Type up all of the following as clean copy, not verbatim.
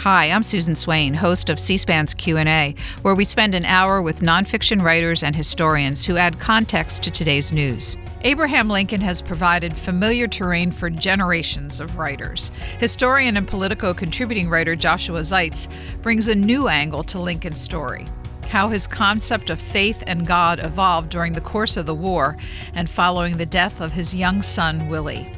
Hi, I'm Susan Swain, host of C-SPAN's Q&A, where we spend an hour with nonfiction writers and historians who add context to today's news. Abraham Lincoln has provided familiar terrain for generations of writers. Historian and Politico contributing writer Joshua Zeitz brings a new angle to Lincoln's story: how his concept of faith and God evolved during the course of the war and following the death of his young son, Willie.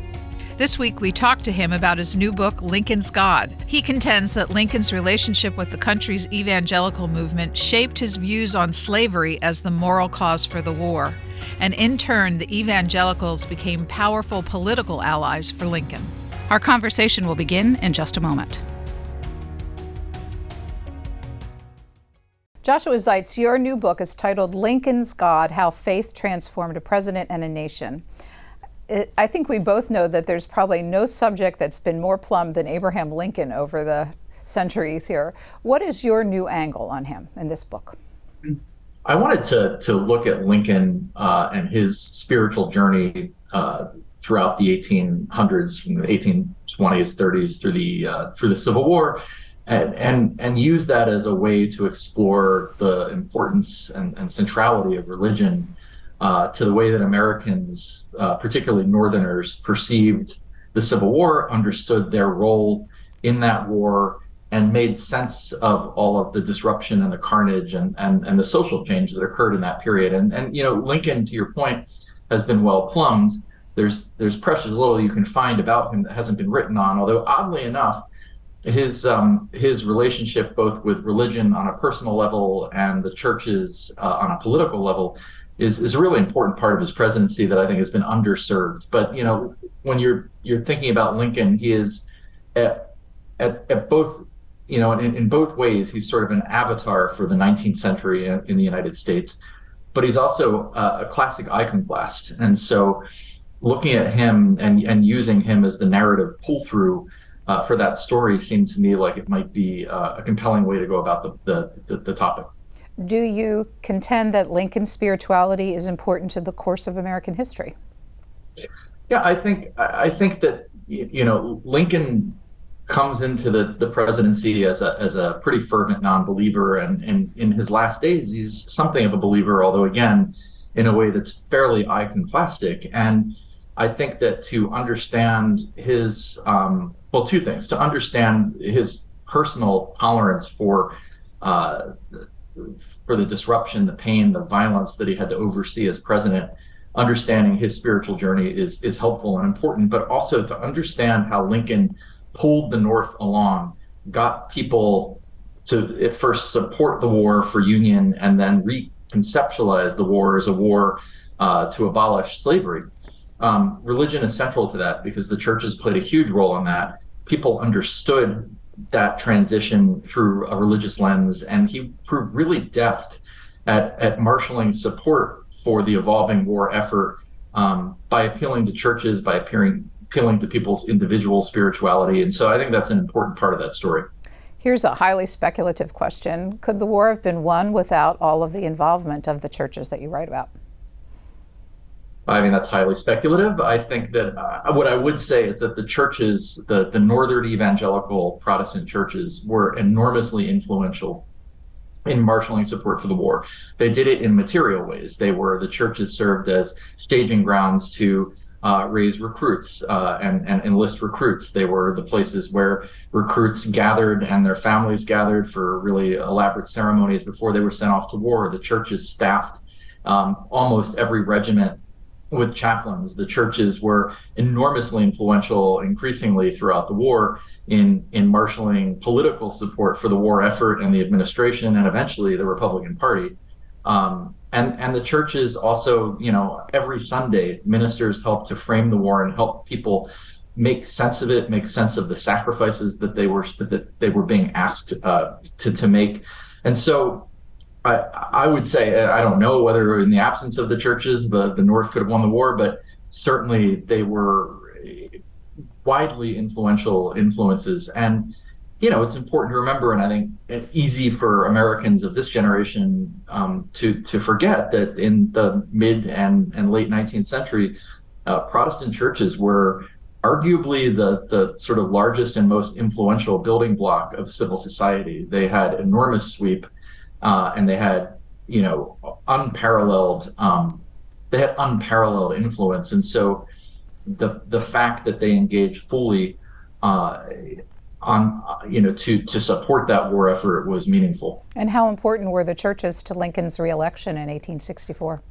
This week, we talked to him about his new book, Lincoln's God. He contends that Lincoln's relationship with the country's evangelical movement shaped his views on slavery as the moral cause for the war, and in turn, the evangelicals became powerful political allies for Lincoln. Our conversation will begin in just a moment. Joshua Zeitz, your new book is titled Lincoln's God: How Faith Transformed a President and a Nation. I think we both know that there's probably no subject that's been more plumbed than Abraham Lincoln over the centuries here. What is your new angle on him in this book? I wanted to look at Lincoln and his spiritual journey throughout the 1800s, from the 1820s, 30s through the Civil War, and use that as a way to explore the importance and centrality of religion to the way that Americans, particularly Northerners, perceived the Civil War, understood their role in that war, and made sense of all of the disruption and the carnage and the social change that occurred in that period. And you know, Lincoln, to your point, has been well plumbed. There's precious little you can find about him that hasn't been written on, although oddly enough, his relationship both with religion on a personal level and the churches on a political level is a really important part of his presidency that I think has been underserved. But you know, when you're thinking about Lincoln, he is at both, you know, in both ways, he's sort of an avatar for the 19th century in the United States, but he's also a classic iconoclast. And so looking at him and using him as the narrative pull through for that story seemed to me like it might be a compelling way to go about the topic. Do you contend that Lincoln's spirituality is important to the course of American history? Yeah, I think that, you know, Lincoln comes into the presidency as a pretty fervent non-believer, and in his last days, he's something of a believer, although again, in a way that's fairly iconoclastic. And I think that to understand his, two things: to understand his personal tolerance for the disruption, the pain, the violence that he had to oversee as president, understanding his spiritual journey is helpful and important, but also to understand how Lincoln pulled the North along, got people to at first support the war for Union, and then reconceptualize the war as a war to abolish slavery. Religion is central to that because the churches played a huge role in that. People understood that transition through a religious lens, and he proved really deft at marshaling support for the evolving war effort by appealing to churches, by appealing to people's individual spirituality. And so I think that's an important part of that story. Here's a highly speculative question. Could the war have been won without all of the involvement of the churches that you write about? I mean, that's highly speculative. I think that what I would say is that the churches, the Northern Evangelical Protestant churches, were enormously influential in marshaling support for the war. They did it in material ways. The churches served as staging grounds to raise recruits and enlist recruits. They were the places where recruits gathered and their families gathered for really elaborate ceremonies before they were sent off to war. The churches staffed almost every regiment with chaplains. The churches were enormously influential, increasingly throughout the war, in marshaling political support for the war effort and the administration, and eventually the Republican Party. And the churches also, you know, every Sunday, ministers helped to frame the war and help people make sense of it, make sense of the sacrifices that they were being asked to make. And so I would say, I don't know whether in the absence of the churches, the North could have won the war, but certainly they were widely influential influences. And, you know, it's important to remember, and I think it's easy for Americans of this generation to forget that in the mid and late 19th century, Protestant churches were arguably the sort of largest and most influential building block of civil society. They had enormous sweep, and they had, unparalleled. They had unparalleled influence, and so the fact that they engaged fully to support that war effort was meaningful. And how important were the churches to Lincoln's reelection in 1864?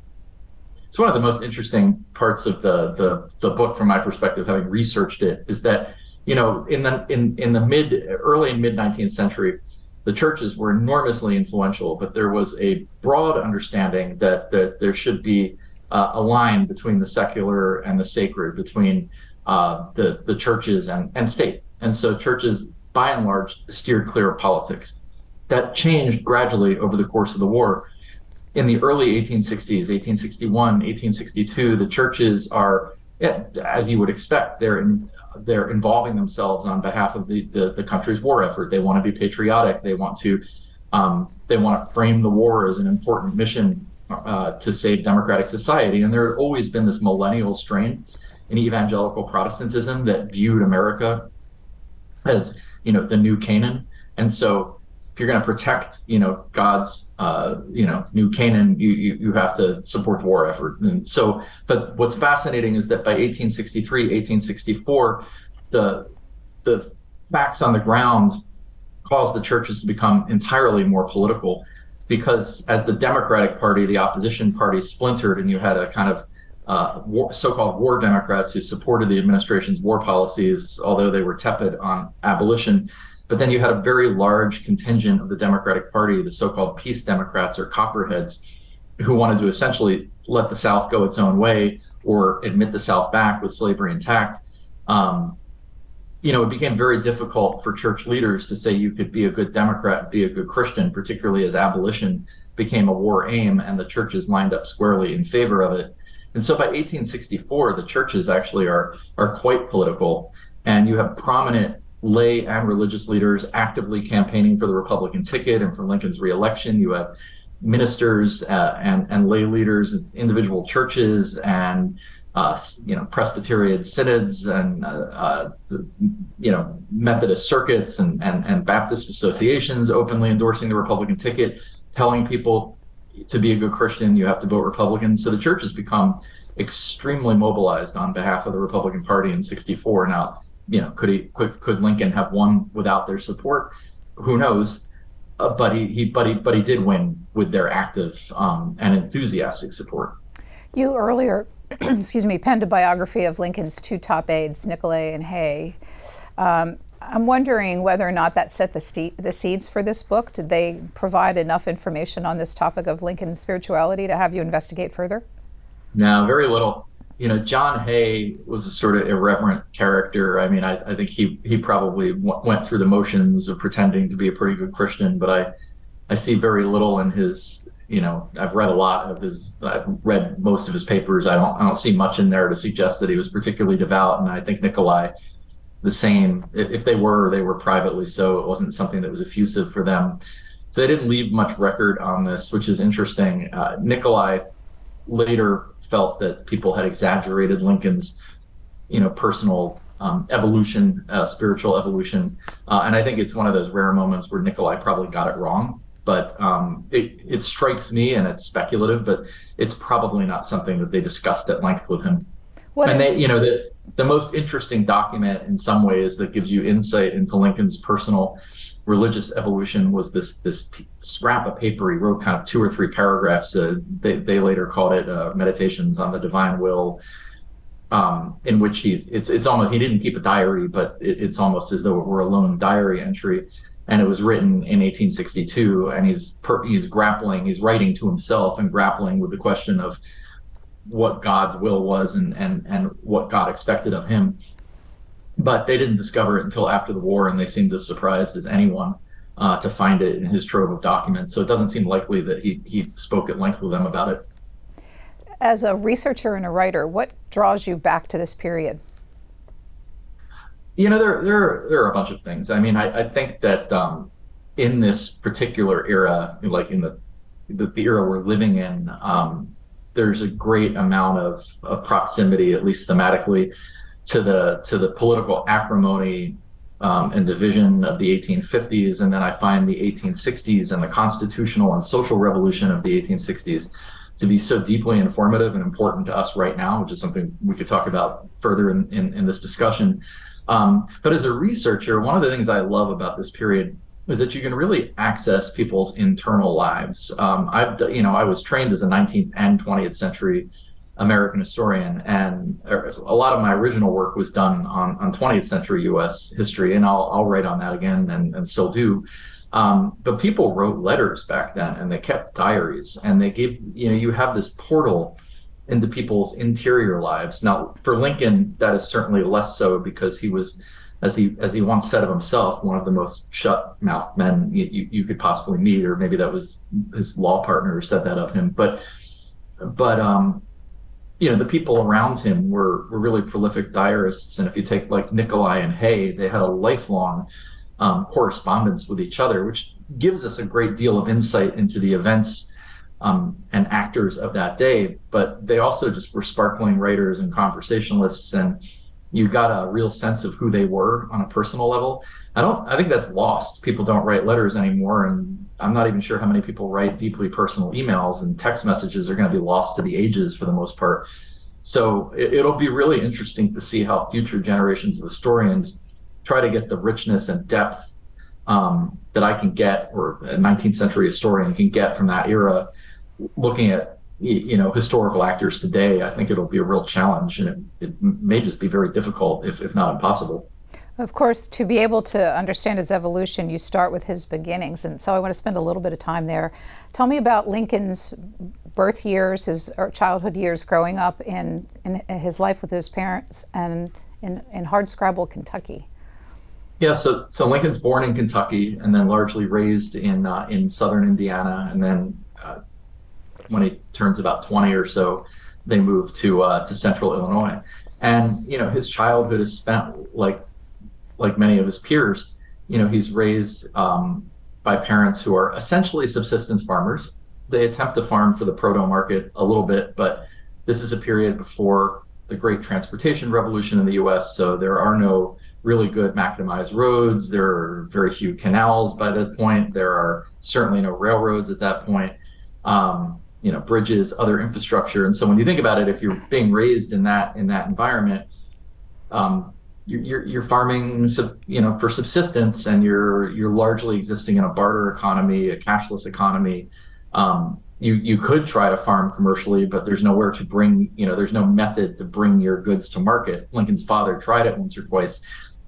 It's one of the most interesting parts of the book, from my perspective, having researched it, is that, in the early and mid 19th century, the churches were enormously influential, but there was a broad understanding that there should be a line between the secular and the sacred, between the churches and state. And so churches, by and large, steered clear of politics. That changed gradually over the course of the war. In the early 1860s, 1861, 1862, the churches are, as you would expect, they're involving themselves on behalf of the country's war effort. They want to be patriotic. They want to frame the war as an important mission to save democratic society. And there had always been this millennial strain in evangelical Protestantism that viewed America as, the new Canaan. And so if you're going to protect, God's, new Canaan, you have to support the war effort. And so, but what's fascinating is that by 1863, 1864, the facts on the ground caused the churches to become entirely more political, because as the Democratic Party, the opposition party, splintered, and you had a kind of so-called war Democrats who supported the administration's war policies, although they were tepid on abolition. But then you had a very large contingent of the Democratic Party, the so-called peace Democrats or Copperheads, who wanted to essentially let the South go its own way or admit the South back with slavery intact. It became very difficult for church leaders to say you could be a good Democrat, be a good Christian, particularly as abolition became a war aim and the churches lined up squarely in favor of it. And so by 1864, the churches actually are quite political, and you have prominent lay and religious leaders actively campaigning for the Republican ticket and for Lincoln's reelection. You have ministers and lay leaders, individual churches, and Presbyterian synods, and Methodist circuits and Baptist associations openly endorsing the Republican ticket, telling people to be a good Christian, you have to vote Republican. So the church has become extremely mobilized on behalf of the Republican Party in '64. Now, could Lincoln have won without their support? Who knows? But he did win with their active and enthusiastic support. You earlier, penned a biography of Lincoln's two top aides, Nicolay and Hay. I'm wondering whether or not that set the seeds for this book. Did they provide enough information on this topic of Lincoln's spirituality to have you investigate further? No, very little. John Hay was a sort of irreverent character. I mean, I think he probably went through the motions of pretending to be a pretty good Christian, but I see very little in his, I've read a lot of I've read most of his papers. I don't see much in there to suggest that he was particularly devout. And I think Nicolay, the same. If they were privately so. It wasn't something that was effusive for them. So they didn't leave much record on this, which is interesting. Nicolay later felt that people had exaggerated Lincoln's, personal evolution, spiritual evolution. And I think it's one of those rare moments where Nicolay probably got it wrong. But it strikes me, and it's speculative, but it's probably not something that they discussed at length with him. The most interesting document in some ways that gives you insight into Lincoln's personal religious evolution was this scrap of paper he wrote, kind of 2 or 3 paragraphs. They later called it Meditations on the Divine Will, in which it's almost, he didn't keep a diary, but it's almost as though it were a lone diary entry. And it was written in 1862, and he's writing to himself and grappling with the question of what God's will was and what God expected of him. But they didn't discover it until after the war, and they seemed as surprised as anyone to find it in his trove of documents. So it doesn't seem likely that he spoke at length with them about it. As a researcher and a writer, what draws you back to this period? There are a bunch of things. I mean, I think that in this particular era, like in the era we're living in, there's a great amount of proximity, at least thematically, to the political acrimony and division of the 1850s, and then I find the 1860s and the constitutional and social revolution of the 1860s to be so deeply informative and important to us right now, which is something we could talk about further in this discussion. But as a researcher, one of the things I love about this period is that you can really access people's internal lives. I was trained as a 19th and 20th century American historian, and a lot of my original work was done on 20th century U.S. history, and I'll write on that again and still do. But people wrote letters back then, and they kept diaries, and they gave, you have this portal into people's interior lives. Now, for Lincoln, that is certainly less so, because he was, as he once said of himself, one of the most shut-mouthed men you could possibly meet, or maybe that was his law partner who said that of him. But the people around him were really prolific diarists, and if you take like Nicolay and Hay, they had a lifelong correspondence with each other, which gives us a great deal of insight into the events and actors of that day. But they also just were sparkling writers and conversationalists, and you got a real sense of who they were on a personal level. I think that's lost. People don't write letters anymore, and I'm not even sure how many people write deeply personal emails, and text messages are going to be lost to the ages for the most part. So it'll be really interesting to see how future generations of historians try to get the richness and depth that I can get, or a 19th century historian can get from that era, looking at historical actors today. I think it'll be a real challenge, and it may just be very difficult, if not impossible. Of course, to be able to understand his evolution, you start with his beginnings, and so I want to spend a little bit of time there. Tell me about Lincoln's birth years, his childhood years, growing up in his life with his parents and in Hardscrabble, Kentucky. Yeah, so Lincoln's born in Kentucky and then largely raised in southern Indiana, and then when he turns about 20 or so, they move to central Illinois. And his childhood is spent like many of his peers. He's raised by parents who are essentially subsistence farmers. They attempt to farm for the proto market a little bit, but this is a period before the great transportation revolution in the U.S., so there are no really good macadamized roads. There are very few canals by that point. There are certainly no railroads at that point. Bridges, other infrastructure. And so when you think about it, if you're being raised in that environment, you're farming, for subsistence, and you're largely existing in a barter economy, a cashless economy. You could try to farm commercially, but there's nowhere to bring, there's no method to bring your goods to market. Lincoln's father tried it once or twice,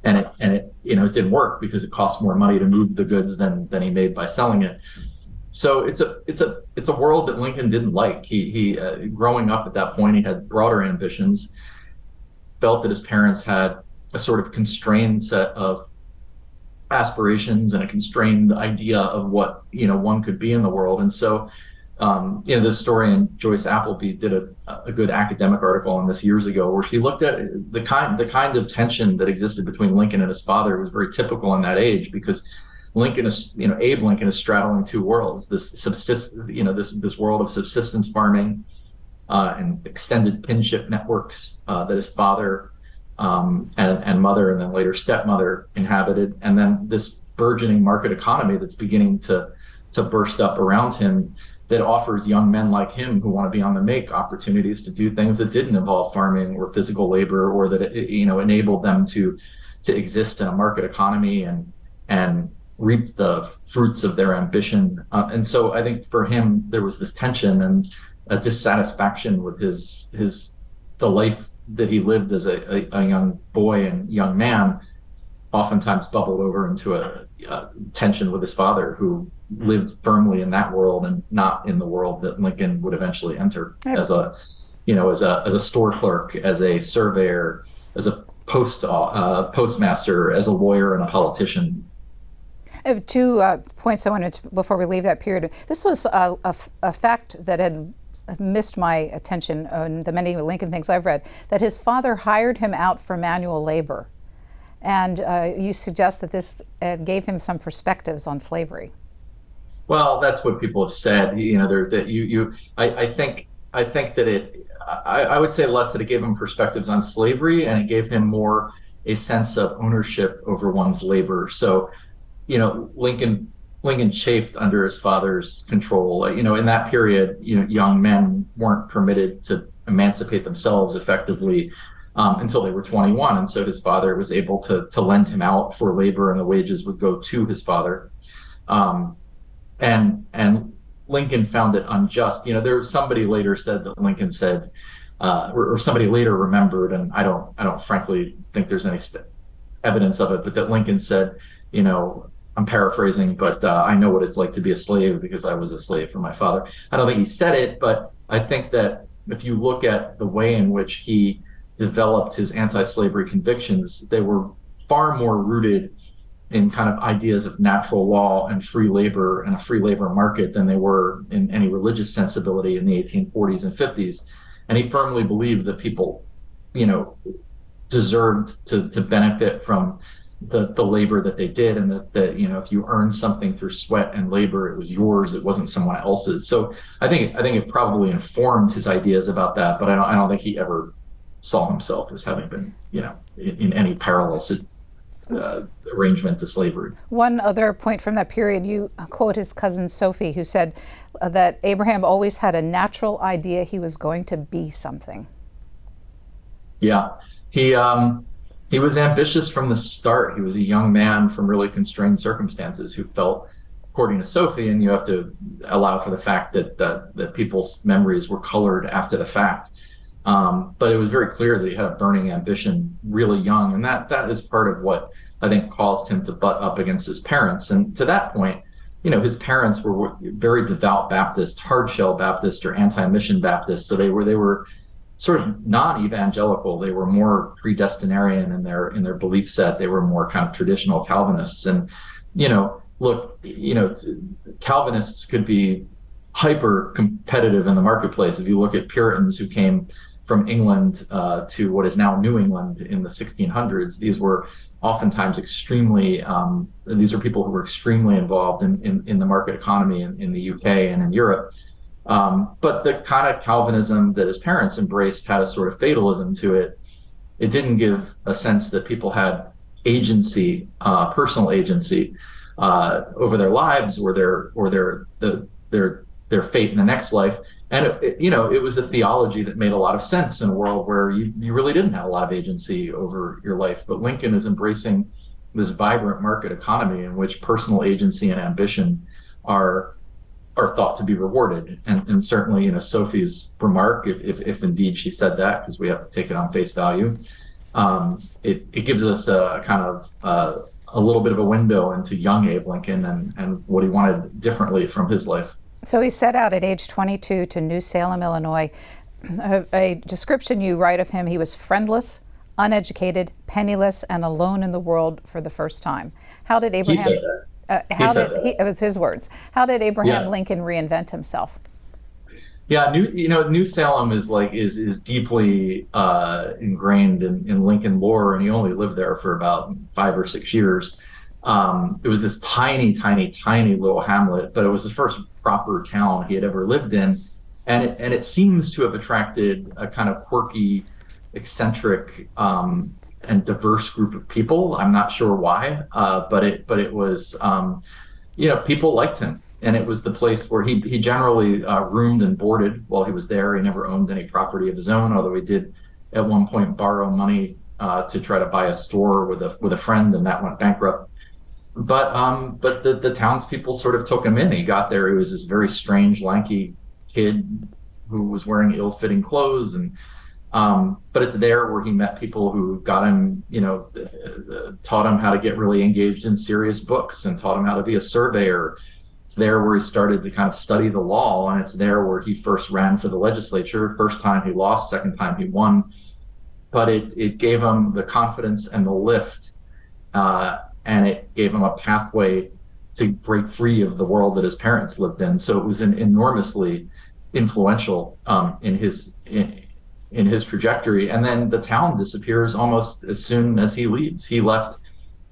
and it didn't work because it cost more money to move the goods than he made by selling it. So it's a world that Lincoln didn't like. He growing up at that point, he had broader ambitions, felt that his parents had a sort of constrained set of aspirations and a constrained idea of what one could be in the world. And so the historian Joyce Appleby did a good academic article on this years ago, where she looked at the kind of tension that existed between Lincoln and his father. It was very typical in that age, because Lincoln is, Abe Lincoln is straddling two worlds: this world of subsistence farming and extended kinship networks that his father and mother, and then later stepmother, inhabited, and then this burgeoning market economy that's beginning to burst up around him, that offers young men like him who want to be on the make opportunities to do things that didn't involve farming or physical labor, or that enabled them to exist in a market economy and reap the fruits of their ambition. And so I think for him there was this tension and a dissatisfaction with the life that he lived as a young boy and young man, oftentimes bubbled over into a tension with his father, who lived firmly in that world and not in the world that Lincoln would eventually enter as a store clerk, as a surveyor, as a postmaster, as a lawyer, and a politician. I have 2 points I wanted to, before we leave that period. This was a fact that had missed my attention on the many Lincoln things I've read, that his father hired him out for manual labor. And you suggest that this gave him some perspectives on slavery. Well, that's what people have said. There's that I think that I would say less that it gave him perspectives on slavery, and it gave him more a sense of ownership over one's labor. So, Lincoln chafed under his father's control. In that period, young men weren't permitted to emancipate themselves effectively until they were 21, and so his father was able to lend him out for labor, and the wages would go to his father. And Lincoln found it unjust. There was somebody later said that Lincoln said, or somebody later remembered, and I don't frankly think there's any evidence of it, but that Lincoln said, I'm paraphrasing, but I know what it's like to be a slave because I was a slave for my father. I don't think he said it, but I think that if you look at the way in which he developed his anti-slavery convictions, they were far more rooted in kind of ideas of natural law and free labor and a free labor market than they were in any religious sensibility in the 1840s and 50s. And he firmly believed that people, deserved to benefit from the labor that they did, and that if you earned something through sweat and labor, it was yours, it wasn't someone else's. So I think it probably informed his ideas about that, but I don't think he ever saw himself as having been in any parallel arrangement to slavery. One other point from that period, you quote his cousin Sophie, who said that Abraham always had a natural idea he was going to be something. Yeah, he was ambitious from the start. He was a young man from really constrained circumstances who felt, according to Sophie, and you have to allow for the fact that people's memories were colored after the fact, but it was very clear that he had a burning ambition really young, and that is part of what I think caused him to butt up against his parents. And to that point, his parents were very devout Baptist, hard-shell Baptist or anti-mission Baptist, so they were sort of non-evangelical. They were more predestinarian in their belief set. They were more kind of traditional Calvinists. And Calvinists could be hyper competitive in the marketplace. If you look at Puritans who came from England to what is now New England in the 1600s, these were oftentimes these are people who were extremely involved in the market economy in the UK and in Europe. But the kind of Calvinism that his parents embraced had a sort of fatalism to it. It didn't give a sense that people had agency, personal agency over their lives or their fate in the next life. And it was a theology that made a lot of sense in a world where you really didn't have a lot of agency over your life. But Lincoln is embracing this vibrant market economy in which personal agency and ambition are thought to be rewarded. And certainly, Sophie's remark, if indeed she said that, because we have to take it on face value, it gives us a kind of a little bit of a window into young Abe Lincoln and what he wanted differently from his life. So he set out at age 22 to New Salem, Illinois. A description you write of him: he was friendless, uneducated, penniless, and alone in the world for the first time. How did Abraham? He said that. It was his words. How did Abraham Lincoln reinvent himself? Yeah, New Salem is deeply ingrained in Lincoln lore, and he only lived there for about 5 or 6 years. It was this tiny little hamlet, but it was the first proper town he had ever lived in, and it seems to have attracted a kind of quirky, eccentric, and diverse group of people. I'm not sure why, but it was people liked him, and it was the place where he generally roomed and boarded while he was there. He never owned any property of his own, although he did at one point borrow money to try to buy a store with a friend, and that went bankrupt. But the townspeople sort of took him in. He got there. He was this very strange, lanky kid who was wearing ill-fitting clothes, and but it's there where he met people who got him, taught him how to get really engaged in serious books and taught him how to be a surveyor. It's there where he started to kind of study the law, and it's there where he first ran for the legislature. First time he lost, second time he won, but it gave him the confidence and the lift, and it gave him a pathway to break free of the world that his parents lived in. So it was enormously influential in his trajectory. And then the town disappears almost as soon as he leaves. He left,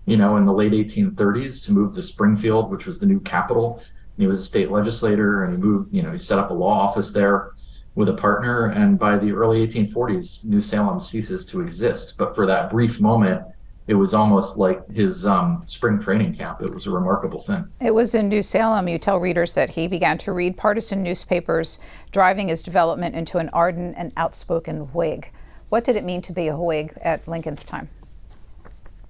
in the late 1830s to move to Springfield, which was the new capital. And he was a state legislator, and he moved, he set up a law office there. with a partner, and by the early 1840s, New Salem ceases to exist. But for that brief moment, it was almost like his spring training camp. It was a remarkable thing. It was in New Salem, you tell readers, that he began to read partisan newspapers, driving his development into an ardent and outspoken Whig. What did it mean to be a Whig at Lincoln's time?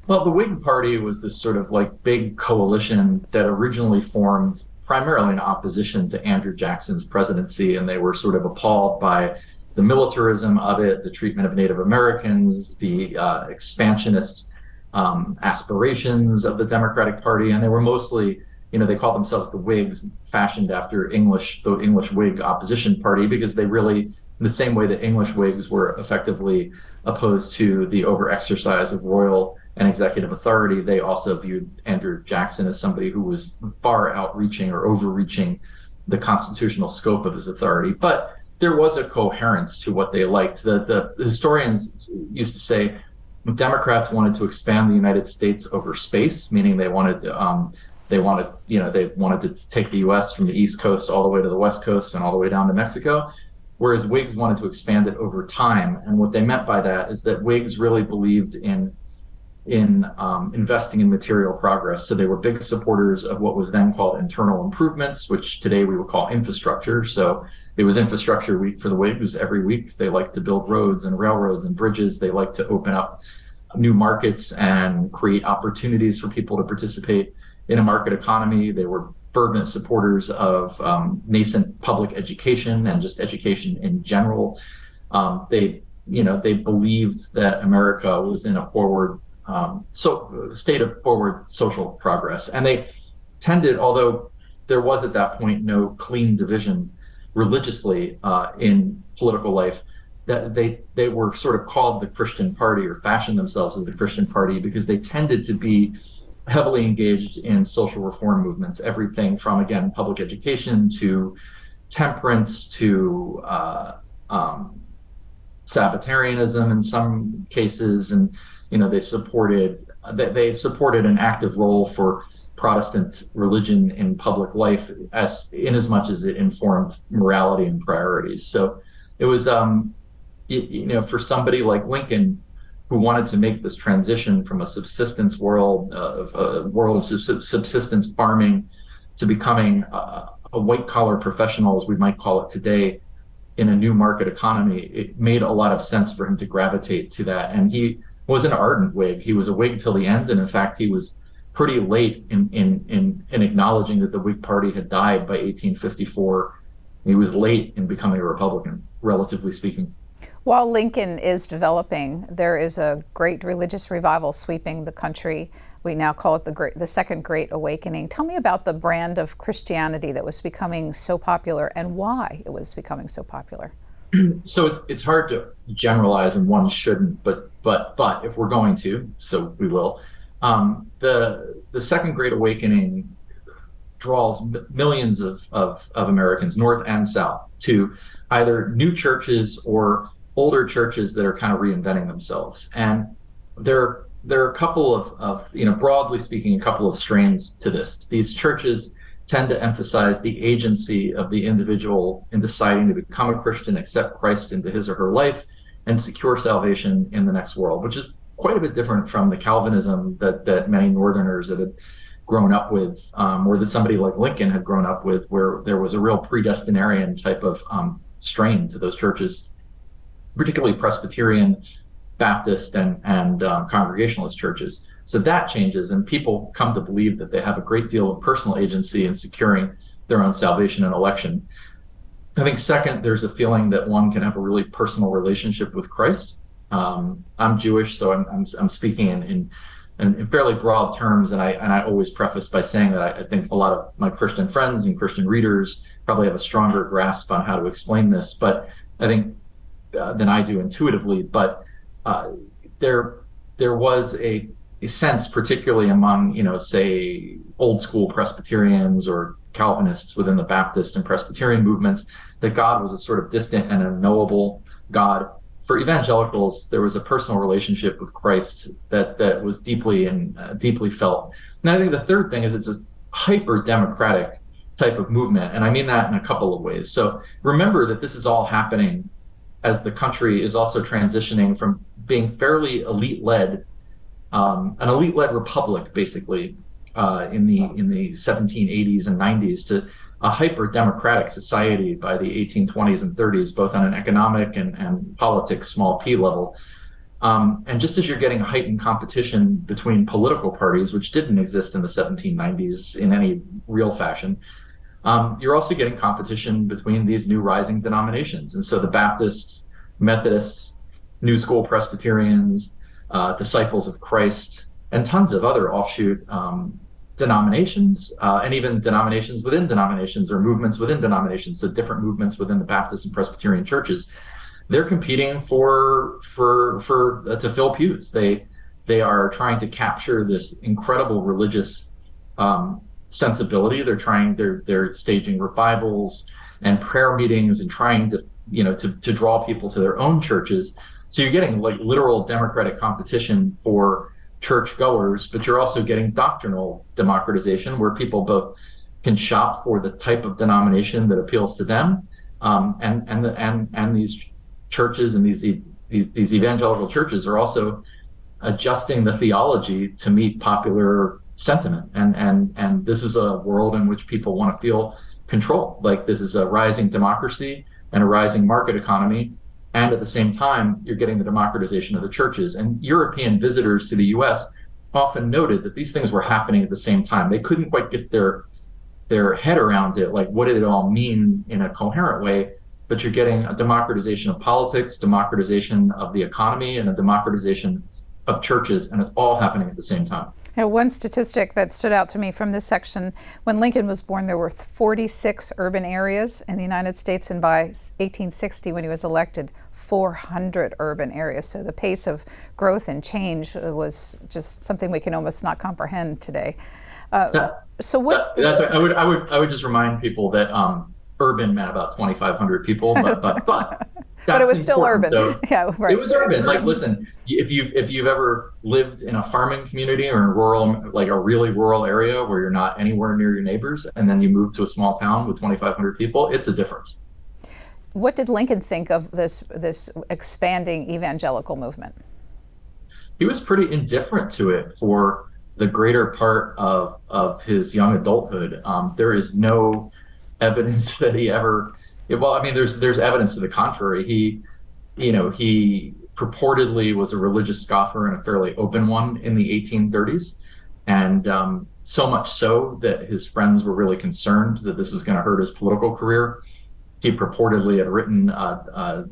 Well, the Whig Party was this sort of like big coalition that originally formed primarily in opposition to Andrew Jackson's presidency, and they were sort of appalled by the militarism of it, the treatment of Native Americans, the expansionist aspirations of the Democratic Party, and they were mostly, they called themselves the Whigs, fashioned after the English Whig opposition party, because they really, in the same way that English Whigs were effectively opposed to the overexercise of royal and executive authority, they also viewed Andrew Jackson as somebody who was far outreaching or overreaching the constitutional scope of his authority. But there was a coherence to what they liked. The historians used to say Democrats wanted to expand the United States over space, meaning they wanted to take the U.S. from the East Coast all the way to the West Coast and all the way down to Mexico, whereas Whigs wanted to expand it over time. And what they meant by that is that Whigs really believed in investing in material progress. So they were big supporters of what was then called internal improvements, which today we would call infrastructure. So it was infrastructure week for the Whigs. Every week they liked to build roads and railroads and bridges. They liked to open up new markets and create opportunities for people to participate in a market economy. They were fervent supporters of nascent public education and just education in general. They believed that America was in a state of forward social progress. And they tended, although there was at that point no clean division religiously in political life, that they were sort of called the Christian Party, or fashioned themselves as the Christian Party, because they tended to be heavily engaged in social reform movements, everything from, again, public education to temperance to Sabbatarianism in some cases. And they supported an active role for Protestant religion in public life, in as much as it informed morality and priorities. So it was, for somebody like Lincoln, who wanted to make this transition from a subsistence world, of subsistence farming, to becoming a white-collar professional, as we might call it today, in a new market economy, it made a lot of sense for him to gravitate to that. And he was an ardent Whig. He was a Whig till the end, and in fact, he was pretty late in acknowledging that the Whig Party had died by 1854. He was late in becoming a Republican, relatively speaking. While Lincoln is developing, there is a great religious revival sweeping the country. We now call it the Second Great Awakening. Tell me about the brand of Christianity that was becoming so popular and why it was becoming so popular. So it's hard to generalize, and one shouldn't, but if we're going to, so we will. The Second Great Awakening draws millions of Americans, North and South, to either new churches or older churches that are kind of reinventing themselves. And there are a couple of broadly speaking, a couple of strains to this. These churches tend to emphasize the agency of the individual in deciding to become a Christian, accept Christ into his or her life, and secure salvation in the next world, which is quite a bit different from the Calvinism that many Northerners that had grown up with, or that somebody like Lincoln had grown up with, where there was a real predestinarian type of strain to those churches, particularly Presbyterian, Baptist, and Congregationalist churches. So that changes, and people come to believe that they have a great deal of personal agency in securing their own salvation and election. I think second, there's a feeling that one can have a really personal relationship with Christ. I'm Jewish, so I'm speaking in fairly broad terms, and I always preface by saying that I think a lot of my Christian friends and Christian readers probably have a stronger grasp on how to explain this, but I think than I do intuitively. But there was a sense, particularly among say old school Presbyterians or Calvinists within the Baptist and Presbyterian movements, that God was a sort of distant and unknowable God. For evangelicals, there was a personal relationship with Christ that was deeply felt. And I think the third thing is it's a hyper democratic type of movement. And I mean that in a couple of ways. So remember that this is all happening as the country is also transitioning from being fairly elite-led, an elite-led republic, basically, in the 1780s and 90s, to a hyper-democratic society by the 1820s and 30s, both on an economic and politics small p level. And just as you're getting a heightened competition between political parties, which didn't exist in the 1790s in any real fashion, you're also getting competition between these new rising denominations. And so the Baptists, Methodists, New School Presbyterians, Disciples of Christ, and tons of other offshoot denominations, and even denominations within denominations, or movements within denominations, so different movements within the Baptist and Presbyterian churches, they're competing to fill pews. They are trying to capture this incredible religious sensibility. They're staging revivals and prayer meetings and trying to draw people to their own churches. So you're getting like literal democratic competition for churchgoers, but you're also getting doctrinal democratization, where people both can shop for the type of denomination that appeals to them, and these churches and these evangelical churches are also adjusting the theology to meet popular sentiment. And this is a world in which people want to feel control. Like, this is a rising democracy and a rising market economy. And at the same time, you're getting the democratization of the churches. And European visitors to the US often noted that these things were happening at the same time. They couldn't quite get their head around it. Like, what did it all mean in a coherent way? But you're getting a democratization of politics, democratization of the economy, and a democratization of churches, and it's all happening at the same time. Now, one statistic that stood out to me from this section: when Lincoln was born, there were 46 urban areas in the United States, and by 1860, when he was elected, 400 urban areas. So the pace of growth and change was just something we can almost not comprehend today. So what? I would just remind people that urban meant about 2,500 people, but it was still urban. So yeah, right. It was urban. Like, listen, if you've ever lived in a farming community or in a really rural area where you're not anywhere near your neighbors, and then you move to a small town with 2,500 people, it's a difference. What did Lincoln think of this expanding evangelical movement? He was pretty indifferent to it for the greater part of his young adulthood. There is no evidence that he ever. Well, I mean, there's evidence to the contrary. He purportedly was a religious scoffer, and a fairly open one, in the 1830s, and so much so that his friends were really concerned that this was going to hurt his political career. He purportedly had written a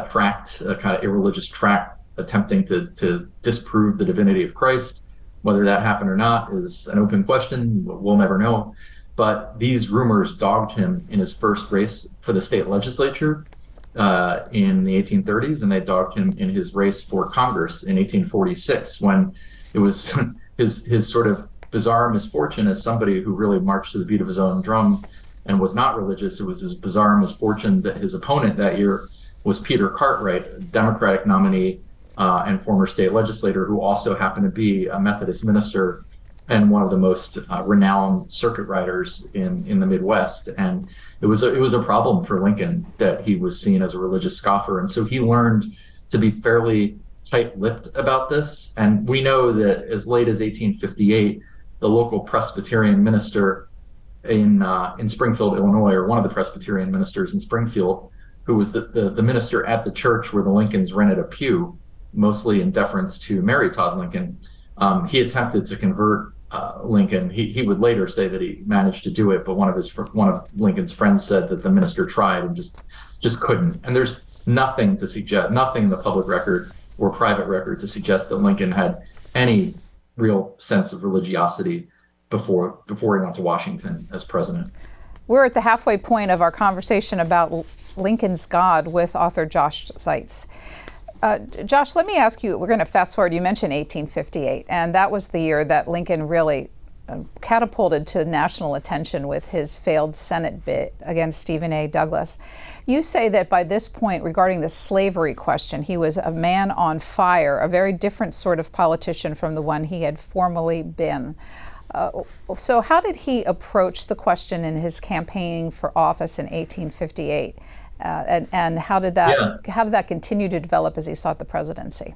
tract, a kind of irreligious tract, attempting to disprove the divinity of Christ. Whether that happened or not is an open question. We'll never know. But these rumors dogged him in his first race for the state legislature in the 1830s, and they dogged him in his race for Congress in 1846, when it was his sort of bizarre misfortune as somebody who really marched to the beat of his own drum and was not religious. It was his bizarre misfortune that his opponent that year was Peter Cartwright, a Democratic nominee and former state legislator, who also happened to be a Methodist minister and one of the most renowned circuit riders in the Midwest. And it was a problem for Lincoln that he was seen as a religious scoffer. And so he learned to be fairly tight-lipped about this. And we know that as late as 1858, the local Presbyterian minister in Springfield, Illinois, or one of the Presbyterian ministers in Springfield, who was the minister at the church where the Lincolns rented a pew, mostly in deference to Mary Todd Lincoln, he attempted to convert Lincoln. He would later say that he managed to do it, but one of Lincoln's friends said that the minister tried and just couldn't. And there's nothing in the public record or private record to suggest that Lincoln had any real sense of religiosity before he went to Washington as president. We're at the halfway point of our conversation about Lincoln's God with author Josh Zeitz. Josh, let me ask you, we're going to fast forward. You mentioned 1858, and that was the year that Lincoln really catapulted to national attention with his failed Senate bid against Stephen A. Douglas. You say that by this point, regarding the slavery question, he was a man on fire, a very different sort of politician from the one he had formerly been. So how did he approach the question in his campaigning for office in 1858? And how did that continue to develop as he sought the presidency?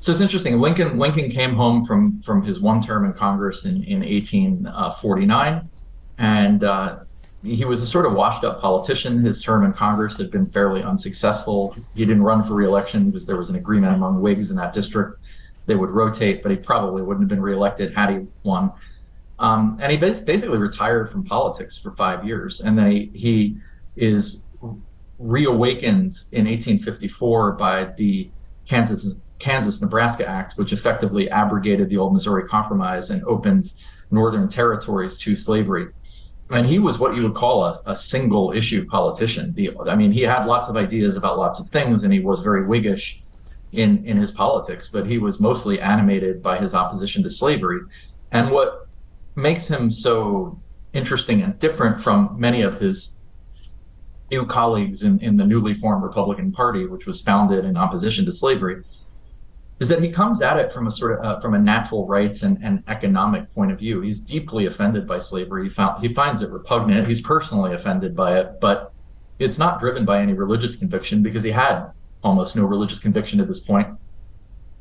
So it's interesting. Lincoln came home from his one term in Congress in 1849, and he was a sort of washed-up politician. His term in Congress had been fairly unsuccessful. He didn't run for re-election because there was an agreement among Whigs in that district. They would rotate, but he probably wouldn't have been reelected had he won. And he basically retired from politics for 5 years, and then he is reawakened in 1854 by the Kansas-Nebraska Act, which effectively abrogated the old Missouri Compromise and opened northern territories to slavery. And he was what you would call a single issue politician. He had lots of ideas about lots of things, and he was very Whiggish in his politics, but he was mostly animated by his opposition to slavery. And what makes him so interesting and different from many of his new colleagues in the newly formed Republican Party, which was founded in opposition to slavery, is that he comes at it from a sort of from a natural rights and economic point of view. He's deeply offended by slavery. He finds it repugnant. He's personally offended by it, but it's not driven by any religious conviction because he had almost no religious conviction at this point.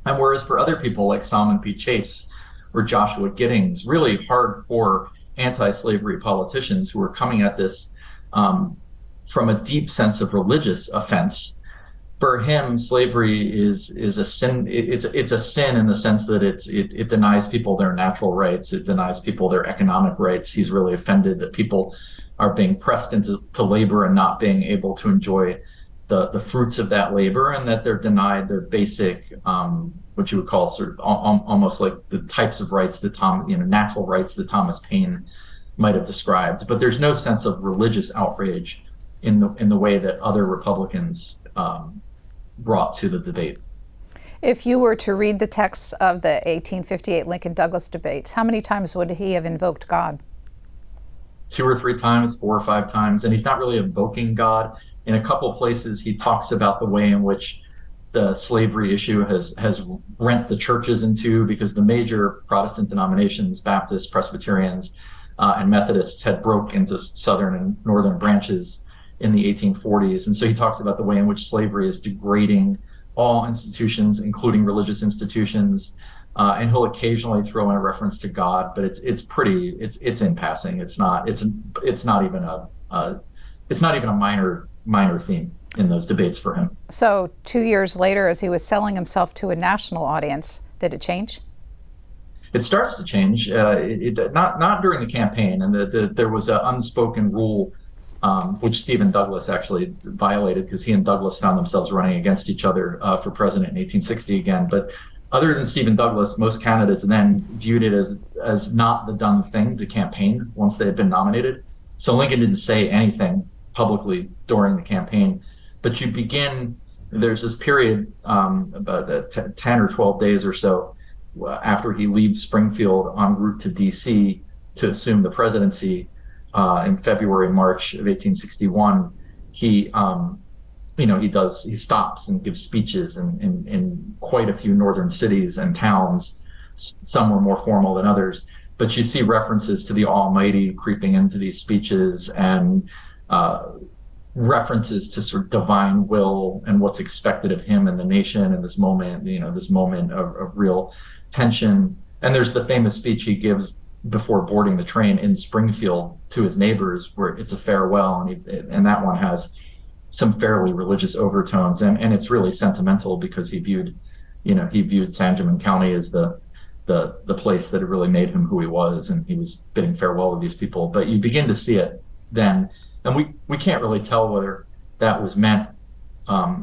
And whereas for other people like Salmon P. Chase or Joshua Giddings, really hardcore anti-slavery politicians who are coming at this from a deep sense of religious offense, for him, slavery is a sin. It's a sin in the sense that it denies people their natural rights. It denies people their economic rights. He's really offended that people are being pressed into labor and not being able to enjoy the fruits of that labor, and that they're denied their basic, what you would call sort of almost like the types of rights that natural rights that Thomas Paine might have described. But there's no sense of religious outrage in the way that other Republicans brought to the debate. If you were to read the texts of the 1858 Lincoln-Douglas debates, how many times would he have invoked God? 2 or 3 times, 4 or 5 times, and he's not really invoking God. In a couple places, he talks about the way in which the slavery issue has rent the churches in two, because the major Protestant denominations, Baptists, Presbyterians, and Methodists, had broke into southern and northern branches in the 1840s. And so he talks about the way in which slavery is degrading all institutions, including religious institutions. And he'll occasionally throw in a reference to God, but it's in passing. It's not even a minor theme in those debates for him. So 2 years later, as he was selling himself to a national audience, did it change? It starts to change. Not during the campaign, and there was an unspoken rule which Stephen Douglas actually violated, because he and Douglas found themselves running against each other for president in 1860 again. But other than Stephen Douglas, most candidates then viewed it as not the done thing to campaign once they had been nominated. So Lincoln didn't say anything publicly during the campaign. But there's this period, about 10 or 12 days or so, after he leaves Springfield en route to D.C. to assume the presidency in February, March of 1861, he stops and gives speeches in quite a few northern cities and towns. Some were more formal than others, but you see references to the Almighty creeping into these speeches, and references to sort of divine will and what's expected of him and the nation in this moment, of real tension. And there's the famous speech he gives before boarding the train in Springfield to his neighbors, where it's a farewell, and that one has some fairly religious overtones, and it's really sentimental, because he viewed Sangamon County as the place that had really made him who he was, and he was bidding farewell to these people. But you begin to see it then, and we can't really tell whether that was meant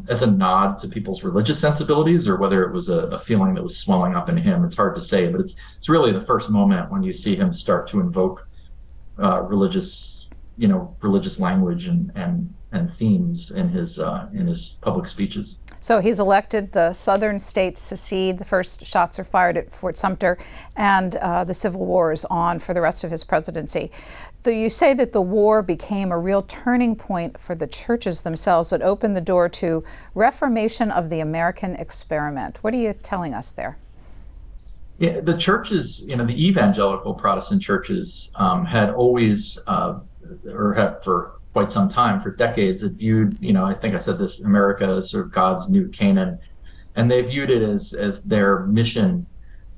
as a nod to people's religious sensibilities, or whether it was a feeling that was swelling up in him. It's hard to say, but it's really the first moment when you see him start to invoke religious language and themes in his public speeches. So he's elected, the southern states secede, the first shots are fired at Fort Sumter, and the Civil War is on for the rest of his presidency. You say that the war became a real turning point for the churches themselves. It opened the door to reformation of the American experiment. What are you telling us there? Yeah, the churches, the evangelical Protestant churches had always, or have for quite some time, for decades, had viewed, I think I said this, America as sort of God's new Canaan, and they viewed it as their mission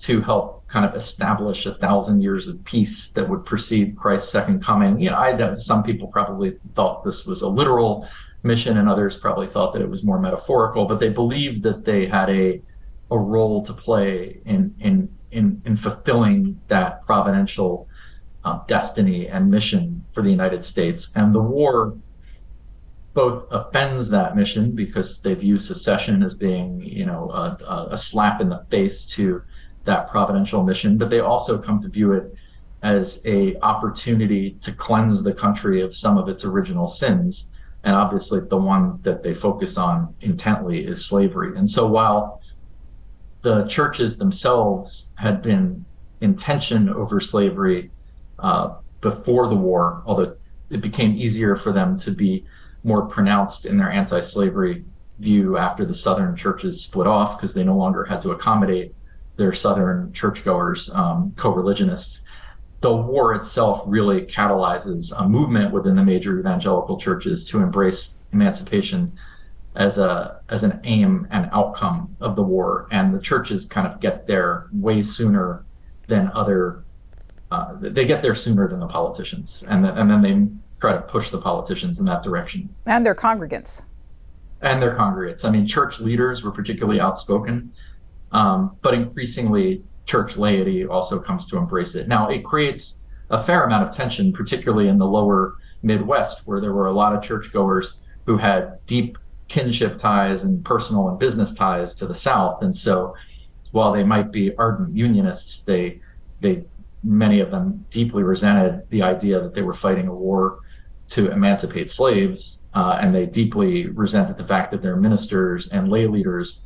to help kind of establish 1,000 years of peace that would precede Christ's second coming. Some people probably thought this was a literal mission, and others probably thought that it was more metaphorical, but they believed that they had a role to play in fulfilling that providential destiny and mission for the United States. And the war both offends that mission because they view secession as being, a slap in the face to that providential mission, but they also come to view it as a opportunity to cleanse the country of some of its original sins. And obviously the one that they focus on intently is slavery. And so while the churches themselves had been in tension over slavery before the war, although it became easier for them to be more pronounced in their anti-slavery view after the Southern churches split off because they no longer had to accommodate their Southern churchgoers, co-religionists. The war itself really catalyzes a movement within the major evangelical churches to embrace emancipation as an aim and outcome of the war, and the churches kind of get there way sooner than they get there sooner than the politicians, and then they try to push the politicians in that direction. And their congregants. I mean, church leaders were particularly outspoken, but increasingly church laity also comes to embrace it. Now, it creates a fair amount of tension, particularly in the lower Midwest, where there were a lot of churchgoers who had deep kinship ties and personal and business ties to the South. And so while they might be ardent Unionists, many of them deeply resented the idea that they were fighting a war to emancipate slaves, and they deeply resented the fact that their ministers and lay leaders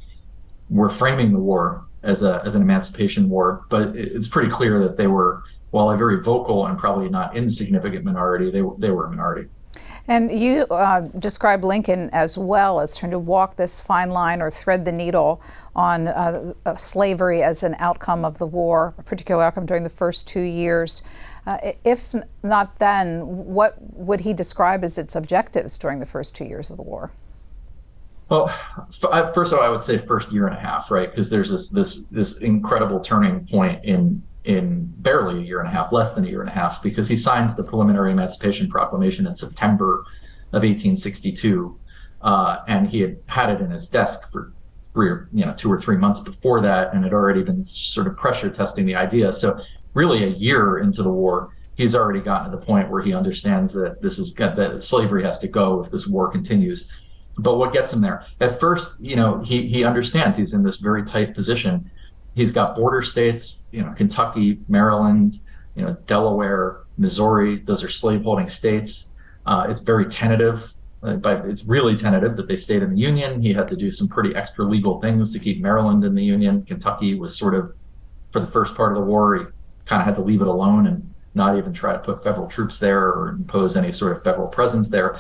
were framing the war as an emancipation war. But it's pretty clear that they were, while a very vocal and probably not insignificant minority, they were a minority. And you describe Lincoln as well as trying to walk this fine line or thread the needle on slavery as an outcome of the war, a particular outcome during the first 2 years. If not then, what would he describe as its objectives during the first 2 years of the war? Well, first of all, I would say first year and a half, right? Because there's this incredible turning point in barely a year and a half, less than a year and a half, because he signs the Preliminary Emancipation Proclamation in September of 1862, and he had it in his desk for 2 or 3 months before that, and had already been sort of pressure testing the idea. So really a year into the war, he's already gotten to the point where he understands that that slavery has to go if this war continues. But what gets him there? At first, he understands he's in this very tight position. He's got border states, Kentucky, Maryland, Delaware, Missouri. Those are slaveholding states. It's very tentative. But it's really tentative that they stayed in the Union. He had to do some pretty extra legal things to keep Maryland in the Union. Kentucky was sort of, for the first part of the war, he kind of had to leave it alone and not even try to put federal troops there or impose any sort of federal presence there.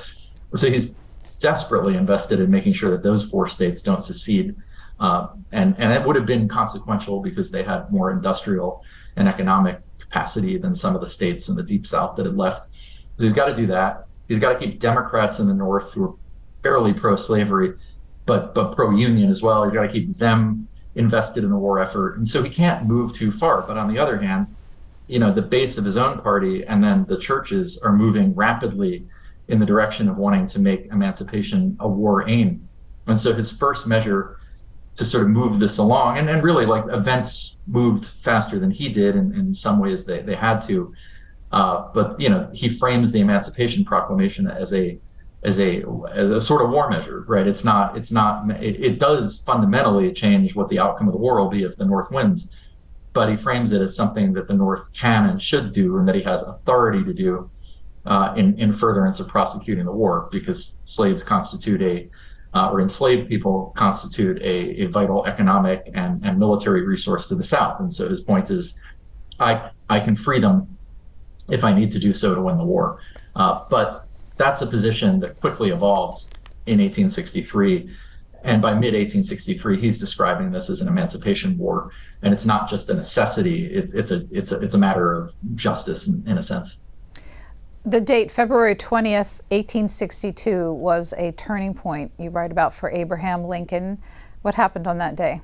So he's desperately invested in making sure that those 4 states don't secede. And it would have been consequential because they had more industrial and economic capacity than some of the states in the Deep South that had left. So he's got to do that. He's got to keep Democrats in the North who are fairly pro-slavery, but pro-union as well. He's got to keep them invested in the war effort. And so he can't move too far. But on the other hand, the base of his own party and then the churches are moving rapidly in the direction of wanting to make emancipation a war aim. And so his first measure to sort of move this along, and really like events moved faster than he did, and in some ways they had to. But he frames the Emancipation Proclamation as a sort of war measure, right? It does fundamentally change what the outcome of the war will be if the North wins, but he frames it as something that the North can and should do, and that he has authority to do in furtherance of prosecuting the war, because slaves constitute or enslaved people constitute a vital economic and military resource to the South. And so his point is, I can free them if I need to do so to win the war. But that's a position that quickly evolves in 1863. And by mid-1863, he's describing this as an emancipation war, and it's not just a necessity; it's a matter of justice in a sense. The date, February 20th, 1862, was a turning point, you write about, for Abraham Lincoln. What happened on that day?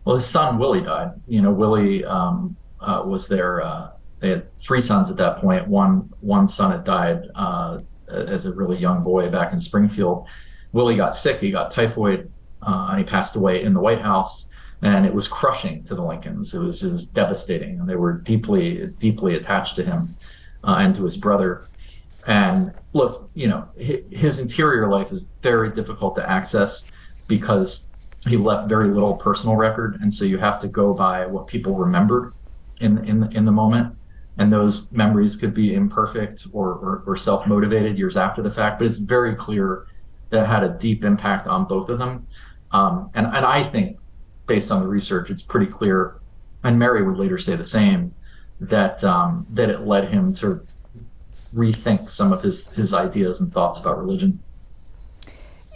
Well, his son Willie died. Willie was there. They had three sons at that point. One son had died as a really young boy back in Springfield. Willie got sick. He got typhoid, and he passed away in the White House. And it was crushing to the Lincolns. It was just devastating, and they were deeply, deeply attached to him and to his brother. And look, his interior life is very difficult to access because he left very little personal record, and so you have to go by what people remembered in the moment. And those memories could be imperfect or self-motivated years after the fact, but it's very clear that had a deep impact on both of them. And I think, based on the research, it's pretty clear, and Mary would later say the same, that it led him to rethink some of his ideas and thoughts about religion.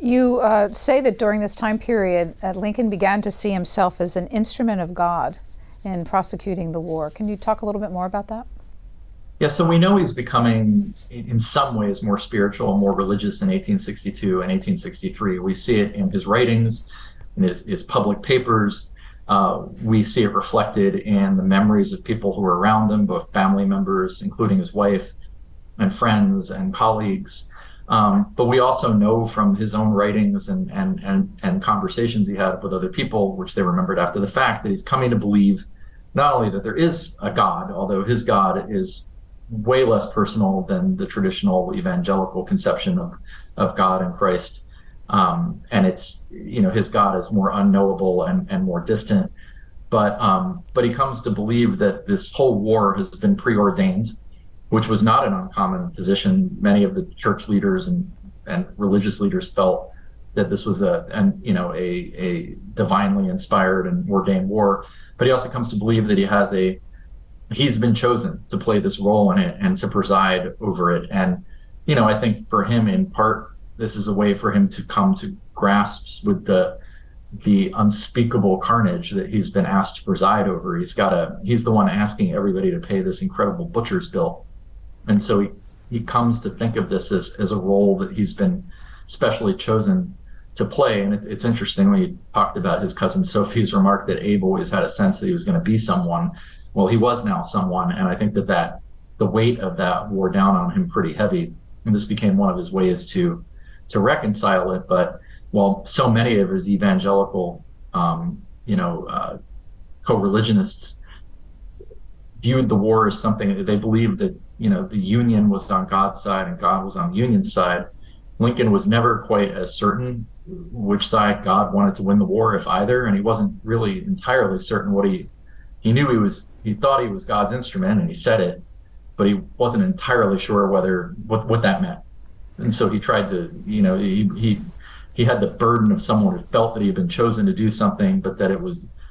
You say that during this time period, Lincoln began to see himself as an instrument of God in prosecuting the war. Can you talk a little bit more about that? Yeah, so we know he's becoming, in some ways, more spiritual, more religious in 1862 and 1863. We see it in his writings, in his public papers. We see it reflected in the memories of people who were around him, both family members, including his wife, and friends and colleagues. But we also know from his own writings and conversations he had with other people, which they remembered after the fact, that he's coming to believe not only that there is a God, although his God is way less personal than the traditional evangelical conception of God and Christ. And it's, his God is more unknowable and more distant. But he comes to believe that this whole war has been preordained, which was not an uncommon position. Many of the church leaders and religious leaders felt that this was a divinely inspired and ordained war. But he also comes to believe that he's been chosen to play this role in it and to preside over it. And, I think for him, in part, this is a way for him to come to grasps with the unspeakable carnage that he's been asked to preside over. He's the one asking everybody to pay this incredible butcher's bill. And so he comes to think of this as a role that he's been specially chosen to play. And it's interesting when you talked about his cousin Sophie's remark that Abe always had a sense that he was going to be someone. Well, he was now someone. And I think that the weight of that wore down on him pretty heavy. And this became one of his ways to reconcile it. But while so many of his evangelical, co-religionists viewed the war as something that they believed that, the Union was on God's side and God was on the Union's side, Lincoln was never quite as certain which side God wanted to win the war, if either. And he wasn't really entirely certain what he knew he thought he was God's instrument, and he said it, but he wasn't entirely sure what that meant. And so he tried to, he had the burden of someone who felt that he had been chosen to do something, but that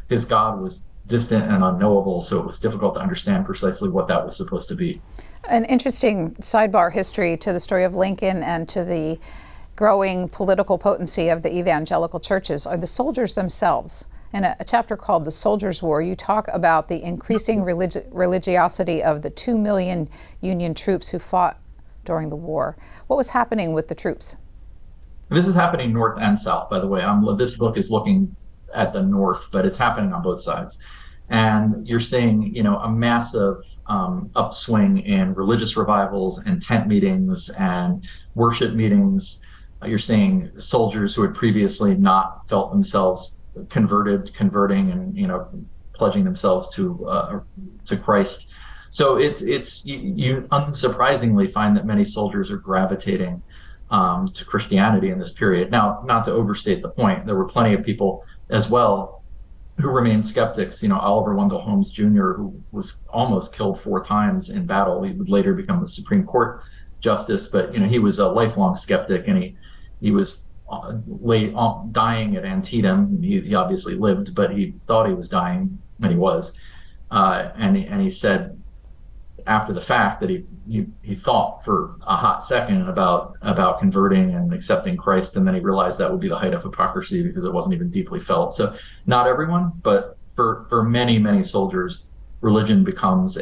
his God was distant and unknowable, so it was difficult to understand precisely what that was supposed to be. An interesting sidebar history to the story of Lincoln and to the growing political potency of the evangelical churches are the soldiers themselves. In a chapter called The Soldiers' War, you talk about the increasing religiosity of the 2 million Union troops who fought during the war. What was happening with the troops? This is happening north and south, by the way. This book is looking at the north, but it's happening on both sides. And you're seeing, a massive upswing in religious revivals and tent meetings and worship meetings. You're seeing soldiers who had previously not felt themselves converting and, pledging themselves to Christ. So you unsurprisingly find that many soldiers are gravitating to Christianity in this period. Now, not to overstate the point, there were plenty of people as well who remained skeptics. Oliver Wendell Holmes Jr., who was almost killed 4 times in battle. He would later become the Supreme Court justice, but he was a lifelong skeptic, and he was dying at Antietam. He obviously lived, but he thought he was dying, and he was. And he said, after the fact that he thought for a hot second about converting and accepting Christ, and then he realized that would be the height of hypocrisy because it wasn't even deeply felt. So not everyone, but for many soldiers, religion becomes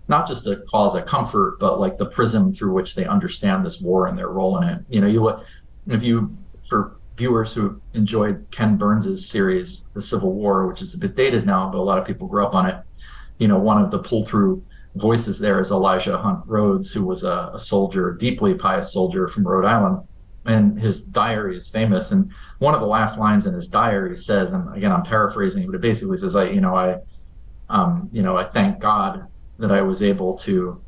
not just a cause of comfort, but like the prism through which they understand this war and their role in it. For viewers who enjoyed Ken Burns's series, The Civil War, which is a bit dated now, but a lot of people grew up on it. One of the pull-through voices there is Elijah Hunt Rhodes, who was a soldier, a deeply pious soldier from Rhode Island, and his diary is famous. And one of the last lines in his diary says, and again, I'm paraphrasing, but it basically says, I thank God that I was able to,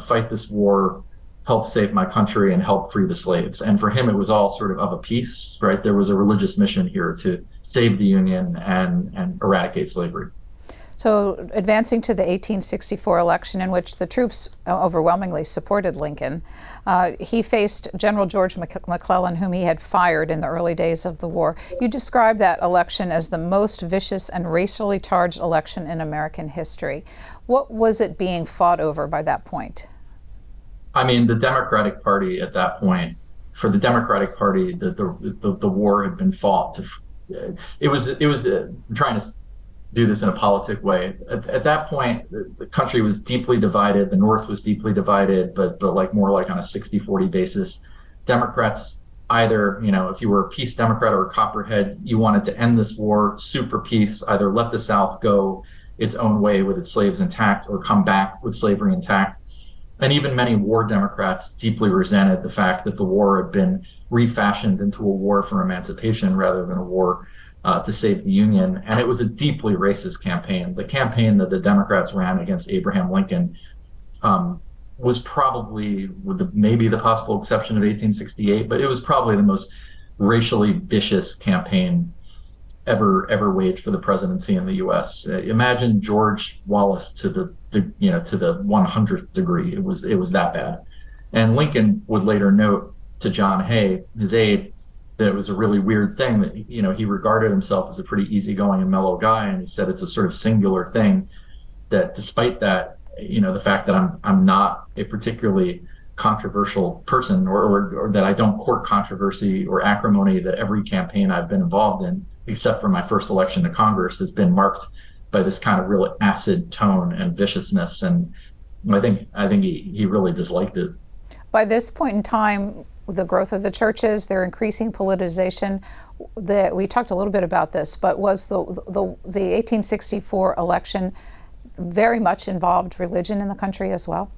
fight this war, help save my country, and help free the slaves. And for him, it was all sort of a piece, right? There was a religious mission here to save the Union and eradicate slavery. So advancing to the 1864 election, in which the troops overwhelmingly supported Lincoln, he faced General George McClellan, whom he had fired in the early days of the war. You described that election as the most vicious and racially charged election in American history. What was it being fought over by that point? I mean, the Democratic Party at that point, for the Democratic Party, the war had been fought it was trying to do this in a politic way. At that point, the country was deeply divided. The North was deeply divided, but more like on a 60-40 basis. Democrats, either, if you were a peace Democrat or a Copperhead, you wanted to end this war, sue for peace, either let the South go its own way with its slaves intact or come back with slavery intact. And even many war Democrats deeply resented the fact that the war had been refashioned into a war for emancipation rather than a war to save the Union. And it was a deeply racist campaign. The campaign that the Democrats ran against Abraham Lincoln was probably, with maybe the possible exception of 1868, but it was probably the most racially vicious campaign ever waged for the presidency in the U.S. Imagine George Wallace to the 100th degree. It was that bad. And Lincoln would later note to John Hay, his aide, that it was a really weird thing that, he regarded himself as a pretty easygoing and mellow guy. And he said it's a sort of singular thing that despite that, the fact that I'm not a particularly controversial person or that I don't court controversy or acrimony, that every campaign I've been involved in, except for my first election to Congress, has been marked by this kind of real acid tone and viciousness. And I think he really disliked it. By this point in time, the growth of the churches, their increasing politicization, we talked a little bit about this, but was the 1864 election very much involved religion in the country as well?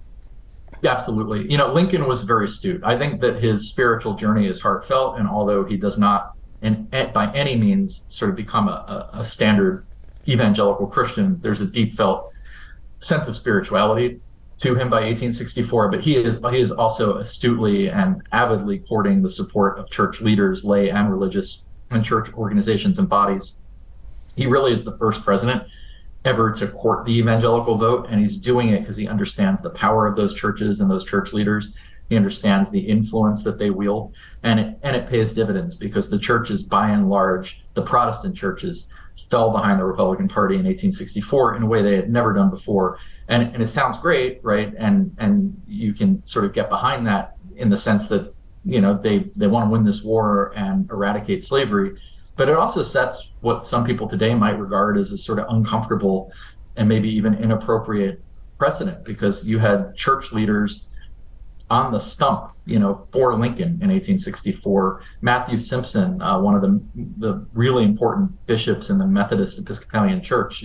Yeah, absolutely. Lincoln was very astute. I think that his spiritual journey is heartfelt, and although he does not by any means sort of become a standard evangelical Christian, there's a deep felt sense of spirituality to him by 1864, but he is also astutely and avidly courting the support of church leaders, lay and religious, and church organizations and bodies. He really is the first president ever to court the evangelical vote, and he's doing it because he understands the power of those churches and those church leaders. He understands the influence that they wield, and it pays dividends because the churches, by and large, the Protestant churches, fell behind the Republican Party in 1864 in a way they had never done before. And it sounds great, right? And you can sort of get behind that in the sense that, they want to win this war and eradicate slavery. But it also sets what some people today might regard as a sort of uncomfortable and maybe even inappropriate precedent, because you had church leaders on the stump, for Lincoln in 1864. Matthew Simpson, one of the really important bishops in the Methodist Episcopalian Church,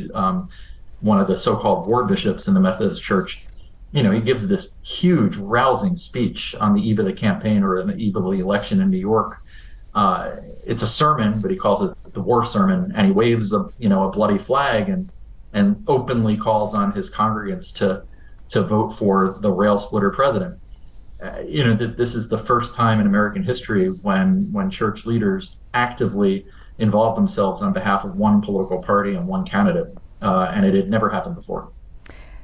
one of the so-called war bishops in the Methodist Church, he gives this huge, rousing speech on the eve of the campaign or on the eve of the election in New York. It's a sermon, but he calls it the war sermon, and he waves a bloody flag and openly calls on his congregants to vote for the rail splitter president. This is the first time in American history when church leaders actively involved themselves on behalf of one political party and one candidate, and it had never happened before.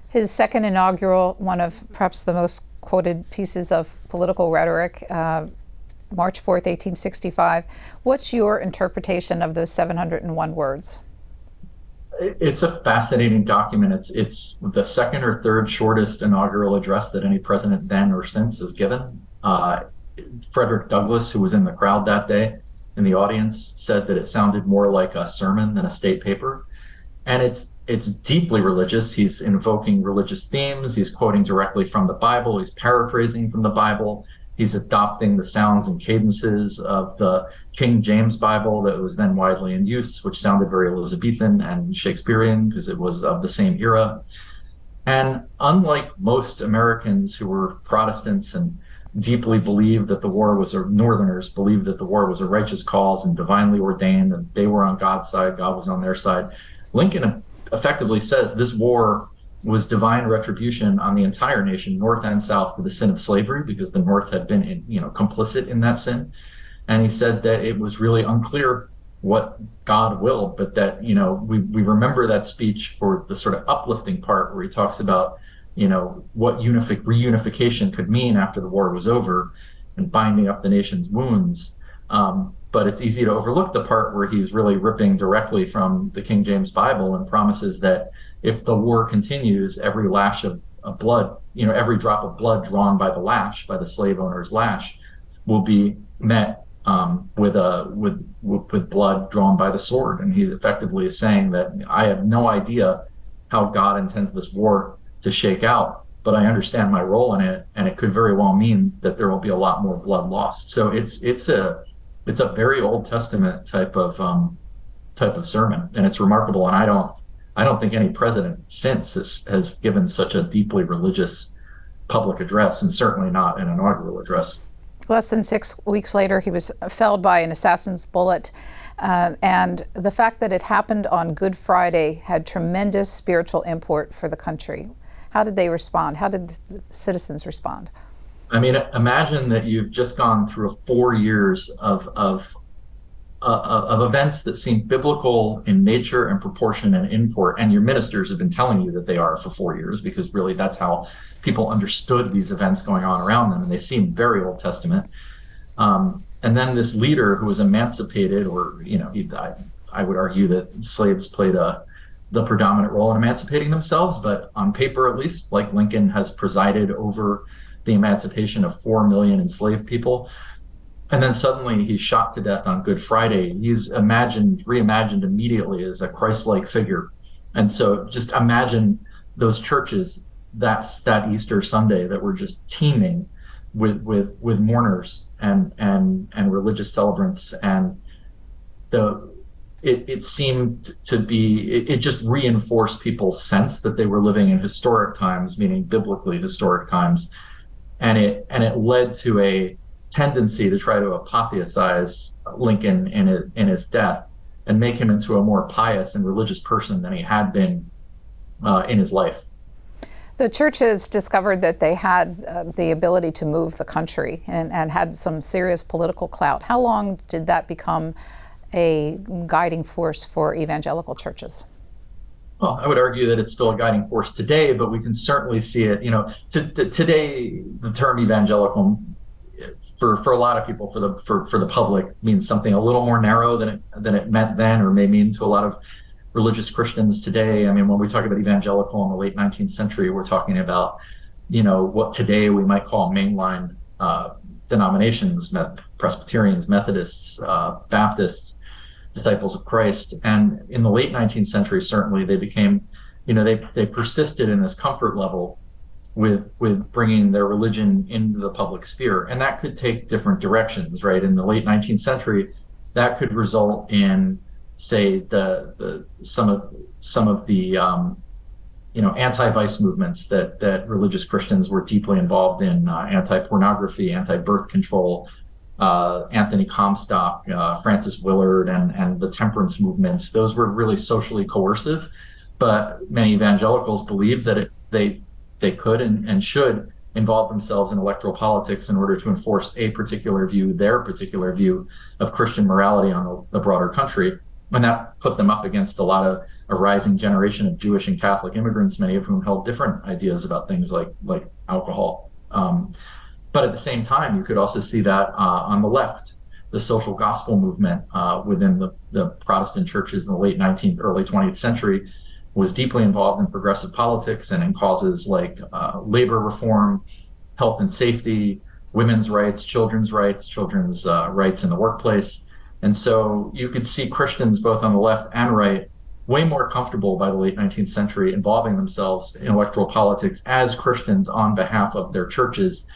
His second inaugural, one of perhaps the most quoted pieces of political rhetoric, March 4th, 1865. What's your interpretation of those 701 words? It's a fascinating document. It's the second or third shortest inaugural address that any president then or since has given. Frederick Douglass, who was in the crowd that day in the audience, said that it sounded more like a sermon than a state paper. And it's deeply religious. He's invoking religious themes. He's quoting directly from the Bible. He's paraphrasing from the Bible. He's adopting the sounds and cadences of the King James Bible that was then widely in use, which sounded very Elizabethan and Shakespearean because it was of the same era. And unlike most Americans who were Protestants and deeply believed that the war was, or Northerners believed that the war was a righteous cause and divinely ordained, and they were on God's side, God was on their side, Lincoln effectively says this war was divine retribution on the entire nation, North and South, for the sin of slavery, because the North had been, complicit in that sin. And he said that it was really unclear what God willed, but that, we remember that speech for the sort of uplifting part where he talks about, what reunification could mean after the war was over and binding up the nation's wounds. But it's easy to overlook the part where he's really ripping directly from the King James Bible and promises that if the war continues, every lash of blood, every drop of blood drawn by the lash, by the slave owner's lash, will be met with blood drawn by the sword. And he effectively is saying that I have no idea how God intends this war to shake out, but I understand my role in it, and it could very well mean that there will be a lot more blood lost. So it's a very Old Testament type of sermon, and it's remarkable. And I don't think any president since has given such a deeply religious public address, and certainly not an inaugural address. Less than 6 weeks later, he was felled by an assassin's bullet. And the fact that it happened on Good Friday had tremendous spiritual import for the country. How did they respond? How did citizens respond? I mean, imagine that you've just gone through 4 years of events that seem biblical in nature and proportion and import, and your ministers have been telling you that they are for 4 years, because really that's how people understood these events going on around them, and they seem very Old Testament. And then this leader who was emancipated, or I would argue that slaves played the predominant role in emancipating themselves, but on paper at least, like Lincoln has presided over the emancipation of 4 million enslaved people. And then suddenly he's shot to death on Good Friday. He's reimagined immediately as a Christ-like figure. And so just imagine those churches that Easter Sunday that were just teeming with mourners and religious celebrants. And it seemed to be, it just reinforced people's sense that they were living in historic times, meaning biblically historic times. And it led to a tendency to try to apotheosize Lincoln in his death and make him into a more pious and religious person than he had been in his life. The churches discovered that they had the ability to move the country and had some serious political clout. How long did that become a guiding force for evangelical churches? Well, I would argue that it's still a guiding force today, but we can certainly see it. Today, the term evangelical, for a lot of people, for the public, means something a little more narrow than it meant then, or may mean to a lot of religious Christians today. I mean, when we talk about evangelical in the late 19th century, we're talking about, what today we might call mainline denominations, Presbyterians, Methodists, Baptists, Disciples of Christ. And in the late 19th century, certainly they became, they persisted in this comfort level with bringing their religion into the public sphere. And that could take different directions, right? In the late 19th century, that could result in, say, some of the anti-vice movements that religious Christians were deeply involved in, anti-pornography, anti-birth control, Anthony Comstock, Francis Willard, and the temperance movement. Those were really socially coercive, but many evangelicals believed that they could and should involve themselves in electoral politics in order to enforce their particular view of Christian morality on the broader country. And that put them up against a rising generation of Jewish and Catholic immigrants, many of whom held different ideas about things like alcohol. But at the same time, you could also see that on the left, the social gospel movement within the Protestant churches in the late 19th, early 20th century was deeply involved in progressive politics and in causes like labor reform, health and safety, women's rights, children's rights in the workplace. And so you could see Christians both on the left and right way more comfortable by the late 19th century involving themselves in electoral politics as Christians on behalf of their churches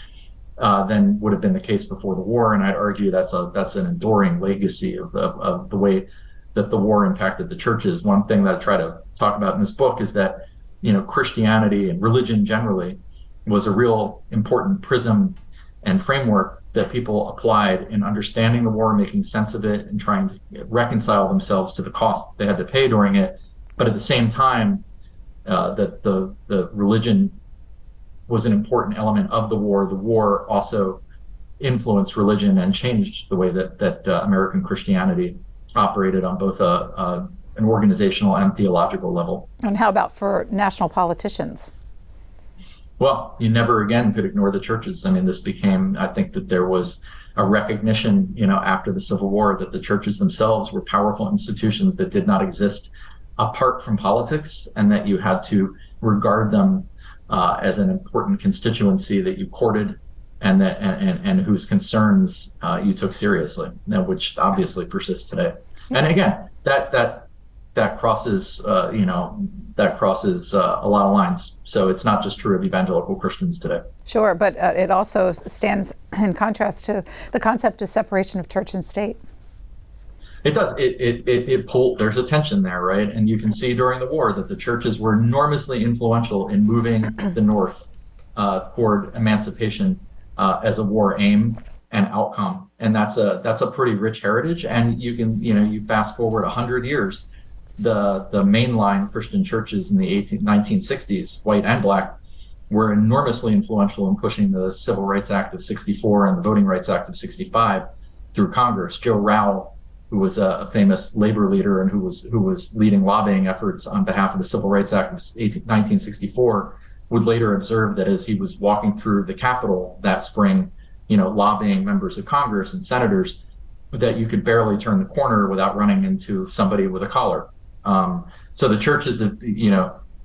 than would have been the case before the war. And I'd argue that's an enduring legacy of the way that the war impacted the churches. One thing that I try to talk about in this book is that, Christianity and religion generally was a real important prism and framework that people applied in understanding the war, making sense of it, and trying to reconcile themselves to the cost they had to pay during it. But at the same time, that the religion was an important element of the war. The war also influenced religion and changed the way that American Christianity operated on both an organizational and theological level. And how about for national politicians? Well, you never again could ignore the churches. I mean, this became, I think that there was a recognition, after the Civil War, that the churches themselves were powerful institutions that did not exist apart from politics, and that you had to regard them as an important constituency that you courted and whose concerns you took seriously, which obviously persists today. And again, that crosses a lot of lines. So it's not just true of evangelical Christians today. Sure, but it also stands in contrast to the concept of separation of church and state. It does. There's a tension there, right? And you can see during the war that the churches were enormously influential in moving the North toward emancipation as a war aim and outcome. And that's a pretty rich heritage. And you fast forward 100 years, the mainline Christian churches in the 1960s, white and black, were enormously influential in pushing the Civil Rights Act of 64 and the Voting Rights Act of 65 through Congress. Joe Rao, who was a famous labor leader and who was leading lobbying efforts on behalf of the Civil Rights Act of 1964, would later observe that as he was walking through the Capitol that spring, lobbying members of Congress and senators, that you could barely turn the corner without running into somebody with a collar. So the churches,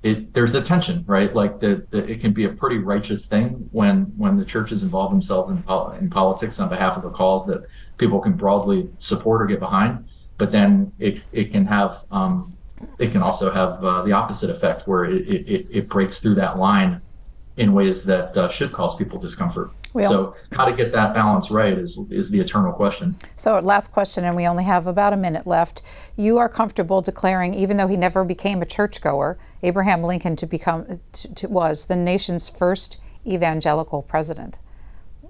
there's a tension, right? Like it can be a pretty righteous thing when the churches involve themselves in politics on behalf of a cause that people can broadly support or get behind. But then it can also have the opposite effect, where it breaks through that line in ways that should cause people discomfort. So how to get that balance right is the eternal question. So last question, and we only have about a minute left. You are comfortable declaring, even though he never became a churchgoer, Abraham Lincoln was the nation's first evangelical president?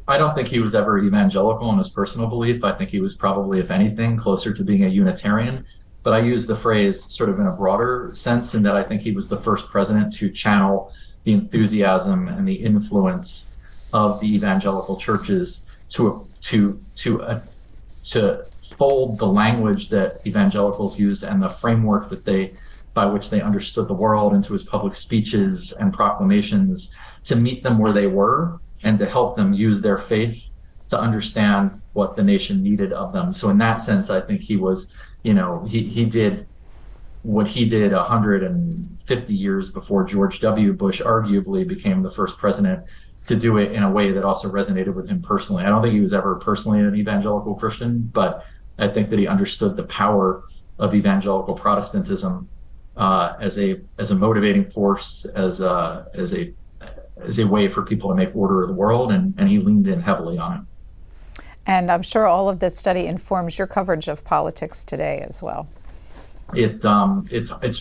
I don't think he was ever evangelical in his personal belief. I think he was probably, if anything, closer to being a Unitarian. But I use the phrase sort of in a broader sense, in that I think he was the first president to channel the enthusiasm and the influence of the evangelical churches to fold the language that evangelicals used and the framework by which they understood the world into his public speeches and proclamations, to meet them where they were and to help them use their faith to understand what the nation needed of them. So in that sense, I think he was, he did what he did 150 years before George W. Bush arguably became the first president, to do it in a way that also resonated with him personally. I don't think he was ever personally an evangelical Christian, but I think that he understood the power of evangelical Protestantism as a motivating force, as a way for people to make order of the world, and he leaned in heavily on it. And I'm sure all of this study informs your coverage of politics today as well. It's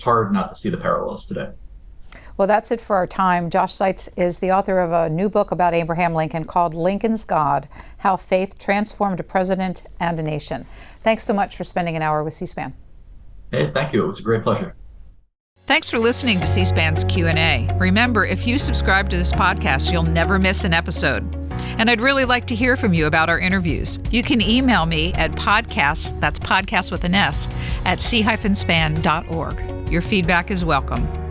hard not to see the parallels today. Well, that's it for our time. Josh Zeitz is the author of a new book about Abraham Lincoln called Lincoln's God: How Faith Transformed a President and a Nation. Thanks so much for spending an hour with C-SPAN. Hey, thank you. It was a great pleasure. Thanks for listening to C-SPAN's Q&A. Remember, if you subscribe to this podcast, you'll never miss an episode. And I'd really like to hear from you about our interviews. You can email me at podcast, that's podcast with an S, at c-span.org. Your feedback is welcome.